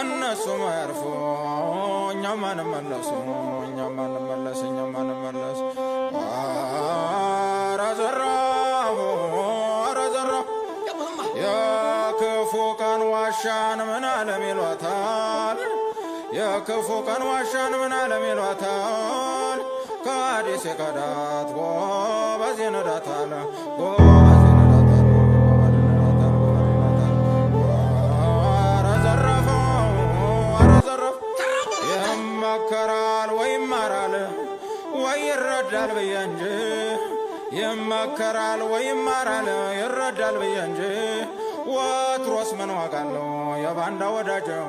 እነሱ ማርፎ እኛም አንመለሱ እኛም አንመለስ እኛም አንመለስ ኧረ ዘራፍ ኧረ ዘራፍ የክፉ ቀን ዋሻን ምን ዓለም ይሏታል የክፉ ቀን ዋሻን ምን ዓለም ይሏታል ከአዲስ የቀዳት ጎበዝ ይነዳታል ጎበዝ ይነዳታል ኧረ ዘረፈ ኧረ ዘረፍ ይመከራል ወይ ይማራል ወይ ይረዳል ብዬ እንጂ ይመከራል ወይ ይማራል ይረዳል ብዬ እንጂ ወትሮስ ምን ዋጋ አለው የባንዳ ወዳጀው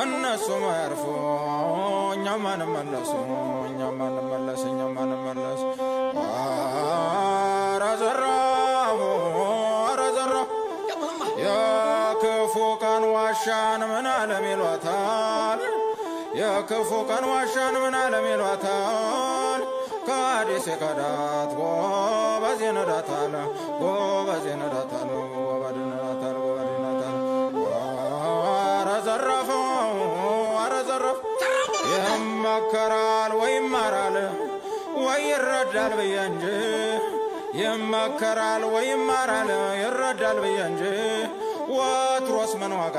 እነሱ ማርፎ እኛም አንመለሱ እኛም አንመለስ እኛም አንመለስ ኧረ ዘራፍ ኧረ ዘራፍ የክፉ ቀን ዋሻን ምን ዓለም ይሏታል የክፉ ቀን ዋሻን ምን ዓለም ይሏታል ከአዲስ የቀዳት ጎበዝ ይነዳታል ጎበዝ ይነዳታል ጎበዝ ይነዳታል ጎበዝ ይነዳታል ኧረ ዘረፈ ኧረ ዘረፍ ይመከራል ወይ ይማራል ወይ ይረዳል ብዬ እንጂ ይመከራል ወይ ይማራል ይረዳል ብዬ እንጂ ወትሮስ ምን ዋጋ